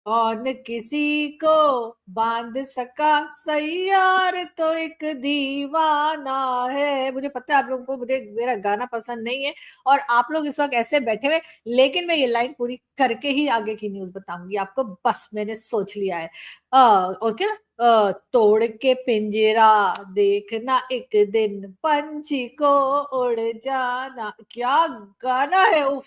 कौन किसी को बांध सका, सैयार तो एक दीवाना है। मुझे पता है आप लोगों को मुझे मेरा गाना पसंद नहीं है और आप लोग इस वक्त ऐसे बैठे हुए, लेकिन मैं ये लाइन पूरी करके ही आगे की न्यूज बताऊंगी आपको, बस मैंने सोच लिया है। ओके। तोड़ के पिंजरा, देखना एक दिन पंछी को उड़ जाना। क्या गाना है, उफ,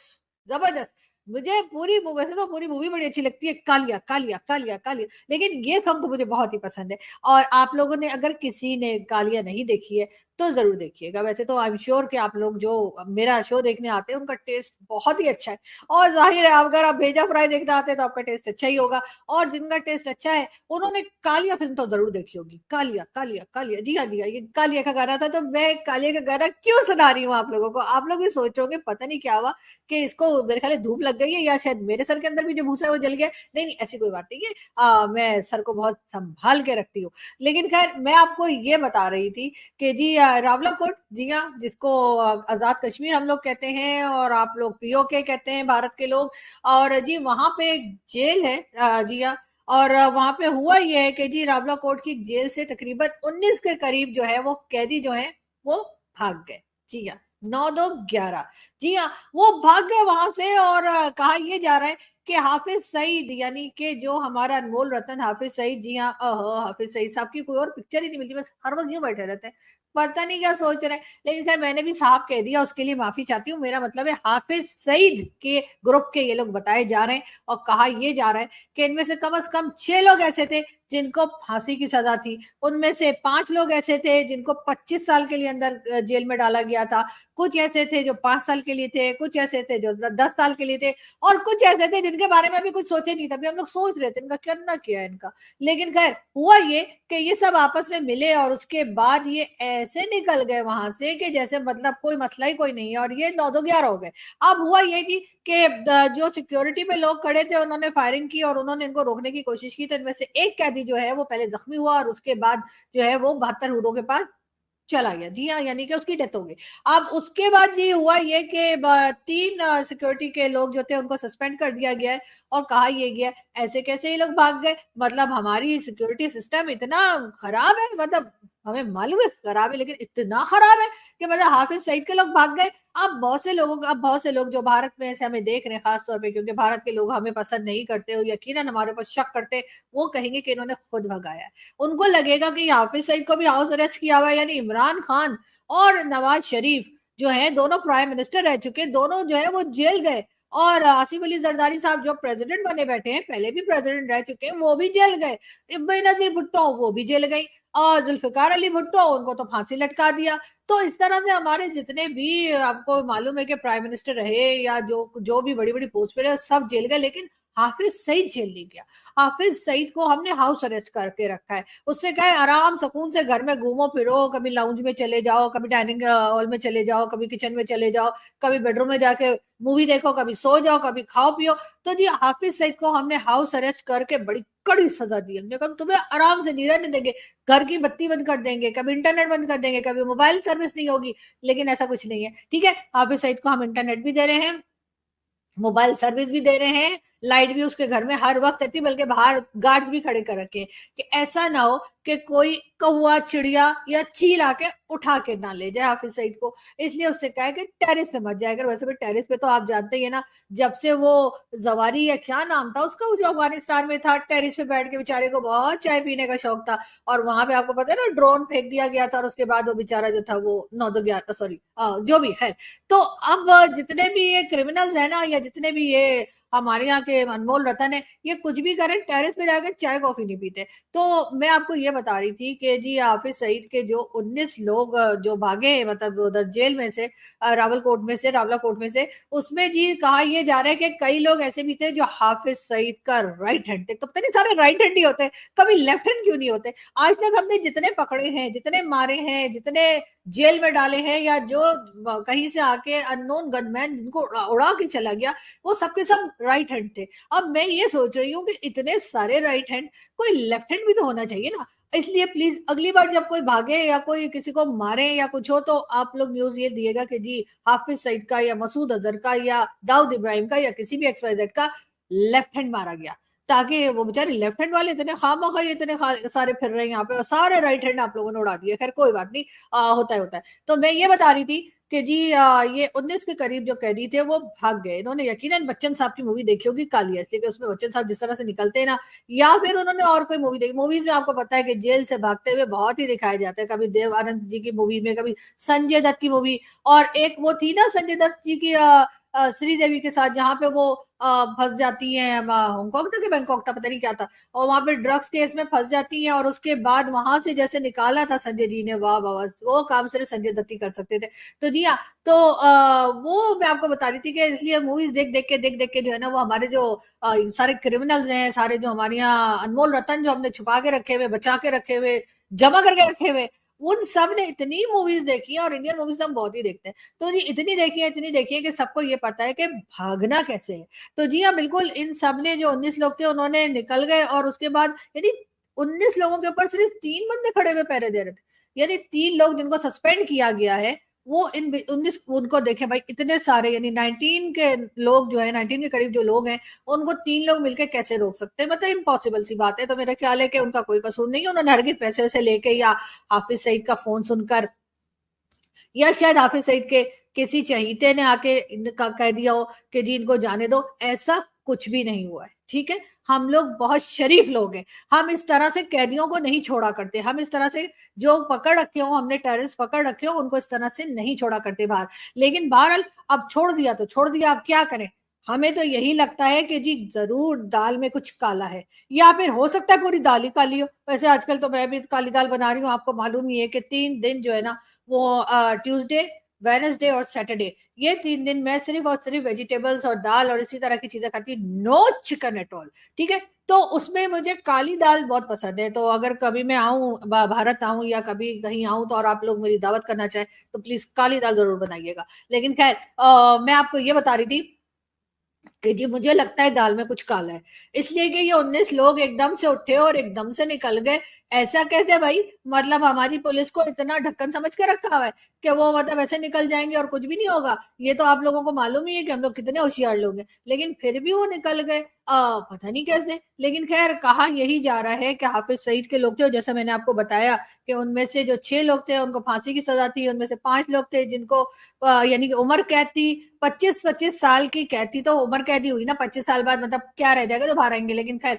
जबरदस्त। मुझे पूरी वैसे तो पूरी मूवी बड़ी अच्छी लगती है, कालिया कालिया कालिया कालिया, लेकिन ये सॉन्ग तो मुझे बहुत ही पसंद है। और आप लोगों ने, अगर किसी ने कालिया नहीं देखी है तो जरूर देखिएगा। वैसे तो आई एम श्योर कि आप लोग जो मेरा शो देखने आते हैं उनका टेस्ट बहुत ही अच्छा है, और जाहिर है अगर आप भेजा फ्राई देखने आते हैं तो आपका टेस्ट अच्छा ही होगा। और जिनका टेस्ट अच्छा है उन्होंने कालिया फिल्म तो जरूर देखी होगी। कालिया कालिया कालिया, जी हाँ जी हाँ, ये कालिया का गाना था। तो मैं कालिया का गाना क्यों सुना रही हूँ आप लोगों को, आप लोग भी सोचोगे पता नहीं क्या हुआ, कि इसको मेरे ख्याल धूप लग गई है या शायद मेरे सर के अंदर भी जो भूसा है वो जल गया। नहीं नहीं, ऐसी कोई बात नहीं है। मैं सर को बहुत संभाल के रखती हूँ। लेकिन खैर मैं आपको ये बता रही थी कि जी रावलाकोट, जी हाँ, जिसको आजाद कश्मीर हम लोग कहते हैं और आप लोग पीओके कहते हैं भारत के लोग। और जी वहां पे एक जेल है, जी हाँ। और वहां पे हुआ ये है कि जी रावलाकोट की जेल से तकरीबन 19 के करीब जो है वो कैदी जो है वो भाग गए। जी हाँ, 9 2 11। जी हाँ, वो भाग गए वहां से। और कहा यह जा रहा है कि हाफिज सईद, यानी कि जो हमारा अनमोल रतन हाफिज सईद, जी हाँ, हाफिज सईद साहब की कोई और पिक्चर ही नहीं मिलती, बस हर वक्त यूं बैठे रहते हैं, पता नहीं क्या सोच रहे हैं। लेकिन खैर मैंने भी साहब कह दिया, उसके लिए माफी चाहती हूँ। मेरा मतलब है हाफिज सईद के ग्रुप के ये लोग बताए जा रहे हैं। और कहा यह जा रहा है कि इनमें से कम 6 लोग ऐसे थे जिनको फांसी की सजा थी, उनमें से 5 लोग ऐसे थे जिनको 25 साल के लिए अंदर जेल में डाला गया था, कुछ ऐसे थे जो 5 साल के लिए थे, कुछ ऐसे थे जो 10 साल के लिए थे, और कुछ ऐसे थे जिनके बारे में अभी कुछ सोचे नहीं था। अभी हम लोग सोच रहे थे इनका करना क्या है इनका। लेकिन खैर हुआ ये कि ये सब आपस में मिले और उसके बाद ये ऐसे निकल गए वहां से कि जैसे मतलब कोई मसला ही कोई नहीं है, और ये 9 2 11 हो गए। अब हुआ ये जी कि जो सिक्योरिटी में लोग खड़े थे उन्होंने फायरिंग की और उन्होंने इनको रोकने की कोशिश की। तो इनमें से एक कैदी जो है वो पहले जख्मी हुआ और उसके बाद जो है वो 72 हुडों के पास चला गया। जी हाँ, यानी कि उसकी डेथ हो गई। अब उसके बाद ये हुआ ये कि 3 सिक्योरिटी के लोग जो थे उनको सस्पेंड कर दिया गया है। और कहा यह गया ऐसे कैसे ये लोग भाग गए, मतलब हमारी सिक्योरिटी सिस्टम इतना खराब है, मतलब हमें मालूम है खराब है लेकिन इतना खराब है कि मतलब हाफिज सईद के लोग भाग गए। अब बहुत से लोग जो भारत में ऐसे हमें देख रहे हैं, खास तौर पे क्योंकि भारत के लोग हमें पसंद नहीं करते हो, यकीनन हमारे ऊपर शक करते हैं, वो कहेंगे कि इन्होंने खुद भगाया है। उनको लगेगा कि हाफिज सईद को भी हाउस अरेस्ट किया हुआ है, यानी इमरान खान और नवाज शरीफ जो है दोनों प्राइम मिनिस्टर रह चुके, दोनों जो है वो जेल गए। और आसिफ अली जरदारी साहब जो प्रेसिडेंट बने बैठे हैं, पहले भी प्रेसिडेंट रह चुके हैं, वो भी जेल गए। बेनजीर भुट्टो वो भी जेल गई, और जुल्फिकार अली भुट्टो उनको तो फांसी लटका दिया। तो इस तरह से हमारे जितने भी आपको मालूम है कि प्राइम मिनिस्टर रहे या जो जो भी बड़ी बड़ी पोस्ट पे रहे सब जेल गए, लेकिन हाफिज सईद जेल नहीं गया। हाफिज सईद को हमने हाउस अरेस्ट करके रखा है। उससे कहे आराम सुकून से घर में घूमो फिरो, कभी लाउंज में चले जाओ, कभी डाइनिंग हॉल में चले जाओ, कभी किचन में चले जाओ, कभी बेडरूम में जाके मूवी देखो, कभी सो जाओ, कभी खाओ पियो। तो जी हाफिज सईद को हमने हाउस अरेस्ट करके बड़ी कड़ी सजा दी। हमने कहा तुम्हें आराम से नहीं रहने देंगे, घर की बत्ती बंद कर देंगे, कभी इंटरनेट बंद कर देंगे, कभी मोबाइल सर्विस नहीं होगी। लेकिन ऐसा कुछ नहीं है, ठीक है। हाफिज सईद को हम इंटरनेट भी दे रहे हैं, मोबाइल सर्विस भी दे रहे हैं, लाइट भी उसके घर में हर वक्त रहती है, बल्कि बाहर गार्ड्स भी खड़े कर रखे हैं कि ऐसा ना हो कि कोई कौवा चिड़िया या चील आके उठा के ना ले जाए हाफिज सईद को। इसलिए उससे कहा कि टेरिस पे मत जाया कर। वैसे भी टेरिस पे तो आप जानते ही है ना, जब से वो जवारी या क्या नाम था उसका, वो जो अफगानिस्तान में था, टेरिस पे बैठ के बेचारे को बहुत चाय पीने का शौक था। और वहां पे आपको पता है ना ड्रोन फेंक दिया गया था और उसके बाद वो बेचारा जो था वो 9 2 11, सॉरी, जो भी है। तो अब जितने भी ये क्रिमिनल्स है ना, या जितने भी ये हमारे यहाँ के अनमोल रतन है, ये कुछ भी करें टेरिस पे जाकर चाय कॉफी नहीं पीते। तो मैं आपको ये बता रही थी कि जी हाफिज सईद के जो 19 लोग जो भागे, मतलब उधर जेल में से, रावलकोट में से, रावला कोट में से, उसमें जी कहा यह जा रहा है कि कई लोग ऐसे भी थे जो हाफिज सईद का राइट हैंड थे। तो पता नहीं सारे राइट हैंड ही होते, कभी लेफ्ट हैंड क्यों नहीं होते। आज तक हमने जितने पकड़े हैं, जितने मारे हैं, जितने जेल में डाले हैं, या जो कहीं से आके अननोन गनमैन जिनको उड़ा के चला गया, वो सबके सब राइट हैंड थे। अब मैं ये सोच रही हूँ कि इतने सारे राइट हैंड, कोई लेफ्ट हैंड भी तो होना चाहिए ना। इसलिए प्लीज अगली बार जब कोई भागे या कोई किसी को मारे या कुछ हो, तो आप लोग न्यूज ये दिएगा कि जी हाफिज सईद का या मसूद अजहर का या दाऊद इब्राहिम का या किसी भी एक्सवाइजेड का लेफ्ट हैंड मारा गया। ताकि वो बेचारे लेफ्ट हैंड वाले इतने खामखा इतने सारे फिर रहे हैं यहाँ पे, और सारे राइट हैंड आप लोगों ने उड़ा दिए। खैर कोई बात नहीं, होता है होता है। तो मैं ये बता रही थी कि जी ये 19 के करीब जो कैदी थे वो भाग गए। इन्होंने यकीनन बच्चन साहब की मूवी देखी होगी कालिया, इसलिए कि उसमें बच्चन साहब जिस तरह से निकलते हैं ना, या फिर उन्होंने और कोई मूवी देखी। मूवीज में आपको पता है कि जेल से भागते हुए बहुत ही दिखाए जाते हैं, कभी देव आनंद जी की मूवी में, कभी संजय दत्त की मूवी, और एक वो थी ना संजय दत्त जी की श्रीदेवी के साथ, जहाँ पे वो फंस जाती हैं, हांगकांग था कि बैंकॉक था, पता नहीं क्या था, और वहां पे ड्रग्स केस में फंस जाती हैं, और उसके बाद वहां से जैसे निकाला था संजय जी ने, वाह वाह, वो काम सिर्फ संजय दत्त ही कर सकते थे। तो जी हाँ, तो वो मैं आपको बता रही थी कि इसलिए मूवीज देख देख के जो है ना, वो हमारे जो सारे क्रिमिनल्स हैं, सारे जो हमारे यहाँ अनमोल रतन जो हमने छुपा के रखे हुए, बचा के रखे हुए, जमा करके रखे हुए, उन सब ने इतनी मूवीज देखी है, और इंडियन मूवीज हम बहुत ही देखते हैं। तो जी इतनी देखी है कि सबको ये पता है कि भागना कैसे है। तो जी हाँ, बिल्कुल इन सब ने, जो 19 लोग थे, उन्होंने निकल गए, और उसके बाद यदि 19 लोगों के ऊपर सिर्फ 3 बंदे खड़े हुए पहरे दे रहे थे, यदि 3 लोग जिनको सस्पेंड किया गया है, वो इन 19 उनको देखे भाई, इतने सारे यानी 19 के लोग जो है, 19 के करीब जो लोग हैं, उनको 3 लोग मिलकर कैसे रोक सकते हैं? मतलब इम्पॉसिबल सी बात है। तो मेरा ख्याल है कि उनका कोई कसूर नहीं है, उन्होंने हरगिज पैसे से लेके या हाफिज सईद का फोन सुनकर, या शायद हाफिज सईद के किसी चहीते ने आके इनका कह दिया हो कि जी इनको जाने दो, ऐसा कुछ भी नहीं हुआ है। ठीक है, हम लोग बहुत शरीफ लोग हैं, हम इस तरह से कैदियों को नहीं छोड़ा करते, हम इस तरह से जो पकड़ रखे हो, हमने टेररिस्ट पकड़ रखे हो, उनको इस तरह से नहीं छोड़ा करते बाहर। लेकिन बहरहाल अब छोड़ दिया तो छोड़ दिया, अब क्या करें? हमें तो यही लगता है कि जी जरूर दाल में कुछ काला है, या फिर हो सकता है पूरी दाल ही काली हो। वैसे आजकल तो मैं भी काली दाल बना रही हूँ, आपको मालूम ही है कि 3 दिन जो है ना, वो ट्यूसडे, वेडनेसडे और सैटरडे, ये 3 दिन मैं सिर्फ और सिर्फ वेजिटेबल्स और दाल और इसी तरह की चीजें खाती हूँ, नो चिकन एट ऑल। ठीक है, तो उसमें मुझे काली दाल बहुत पसंद है। तो अगर कभी मैं आऊं, भारत आऊं या कभी कहीं आऊं, तो और आप लोग मेरी दावत करना चाहें, तो प्लीज काली दाल जरूर बनाइएगा। लेकिन खैर मैं आपको ये बता रही थी कि जी मुझे लगता है दाल में कुछ काला है, इसलिए कि ये 19 लोग एकदम से उठे और एकदम से निकल गए। ऐसा कैसे भाई? मतलब हमारी पुलिस को इतना ढक्कन समझ के रखा हुआ है कि वो मतलब ऐसे निकल जाएंगे और कुछ भी नहीं होगा? ये तो आप लोगों को मालूम ही है कि हम लोग कितने होशियार लोग हैं, लेकिन फिर भी वो निकल गए, पता नहीं कैसे। लेकिन खैर कहा यही जा रहा है कि हाफिज सईद के लोग थे, जैसे मैंने आपको बताया कि उनमें से जो 6 लोग थे उनको फांसी की सजा थी, उनमें से 5 लोग थे जिनको यानी कि उम्र कैद थी। 25-25 साल की कैद थी, तो उम्र कैद ही हुई ना, 25 साल बाद मतलब क्या रह जाएगा जो बाहर आएंगे। लेकिन खैर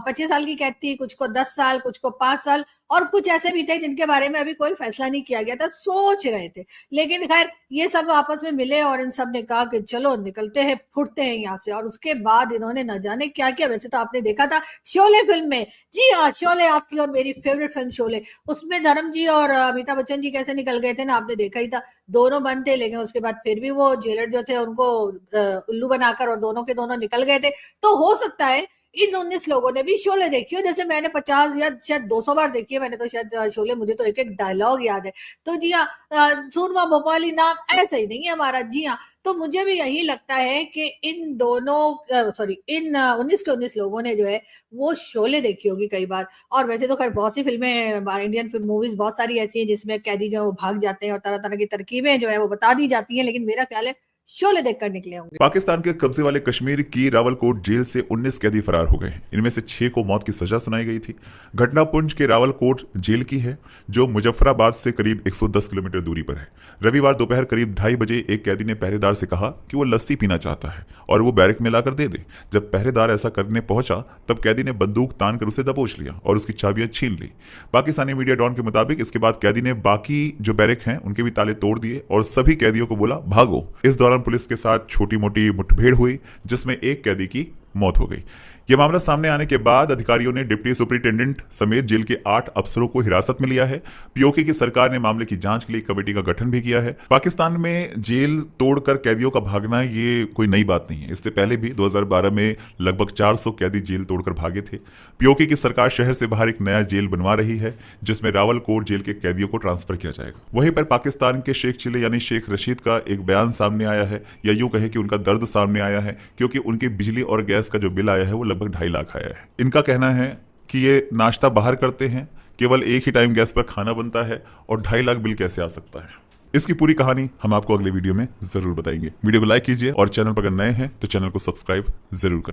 25 साल की कैद थी, कुछ को 10 साल, कुछ को 5 साल, और कुछ ऐसे भी थे जिनके बारे में अभी कोई फैसला नहीं किया गया था, सोच रहे थे। लेकिन खैर ये सब आपस में मिले और इन सब ने कहा कि चलो निकलते हैं, फुटते हैं यहाँ से। और उसके बाद इन्होंने न जाने क्या किया। वैसे तो आपने देखा था शोले फिल्म में, जी हाँ, शोले आपकी और मेरी फेवरेट फिल्म शोले, उसमें धर्म जी और अमिताभ बच्चन जी कैसे निकल गए थे ना, आपने देखा ही था। दोनों बंद थे, लेकिन उसके बाद फिर भी वो जेलर जो थे उनको उल्लू बनाकर और दोनों के दोनों निकल गए थे। तो हो सकता है इन 19 लोगों ने भी शोले देखी हो, जैसे मैंने 50 या शायद 200 बार देखी है मैंने तो शायद शोले, मुझे तो एक एक डायलॉग याद है। तो जी हाँ, सूरमा भोपाली नाम ऐसा ही नहीं है हमारा। जी हाँ, तो मुझे भी यही लगता है कि इन दोनों सॉरी इन 19 के 19 लोगों ने जो है वो शोले देखी होगी कई बार। और वैसे तो खैर बहुत सी फिल्में, इंडियन फिल्म मूवीज बहुत सारी ऐसी हैं जिसमें कैदी जो है वो भाग जाते हैं और तरह तरह की तरकीबें जो है वो बता दी जाती हैं, लेकिन मेरा ख्याल है शोले देखकर निकले होंगे। पाकिस्तान के कब्जे वाले कश्मीर की रावलकोट जेल से 19 कैदी फरार हो गए। इनमें से 6 को मौत की सजा सुनाई गई थी। घटना पुंछ के रावलकोट जेल की है, जो मुजफ्फराबाद से करीब 110 किलोमीटर दूरी पर है। रविवार दोपहर करीब 2:30 बजे एक कैदी ने पहरेदार से कहा कि वो लस्सी पीना चाहता है और वो बैरक में लाकर दे दे। जब पहरेदार ऐसा करने पहुंचा तब कैदी ने बंदूक तान कर उसे दबोच लिया और उसकी चाबियां छीन ली। पाकिस्तानी मीडिया डॉन के मुताबिक इसके बाद कैदी ने बाकी जो बैरक हैं उनके भी ताले तोड़ दिए और सभी कैदियों को बोला भागो। इस दौरान पुलिस के साथ छोटी मोटी मुठभेड़ हुई जिसमें एक कैदी की मौत हो गई। यह मामला सामने आने के बाद अधिकारियों ने डिप्टी सुपरिटेंडेंट समेत जेल के 8 अफसरों को हिरासत में लिया है। पीओके की सरकार ने मामले की जांच के लिए कमेटी का गठन भी किया है। पाकिस्तान में जेल तोड़कर कैदियों का भागना ये कोई नई बात नहीं है। इससे पहले भी 2012 में लगभग 400 कैदी जेल तोड़कर भागे थे। पीओके की सरकार शहर से बाहर एक नया जेल बनवा रही है जिसमें रावलकोट जेल के कैदियों को ट्रांसफर किया जाएगा। वहीं पर पाकिस्तान के शेख चिल्ले यानी शेख रशीद का एक बयान सामने आया है, या यूं कहे कि उनका दर्द सामने आया है, क्योंकि उनकी बिजली और गैस का जो बिल आया है वो लगभग 2.5 लाख आया है। इनका कहना है कि ये नाश्ता बाहर करते हैं, केवल एक ही टाइम गैस पर खाना बनता है और 2.5 लाख बिल कैसे आ सकता है। इसकी पूरी कहानी हम आपको अगले वीडियो में जरूर बताएंगे। वीडियो को लाइक कीजिए और चैनल पर अगर नए हैं तो चैनल को सब्सक्राइब जरूर करें।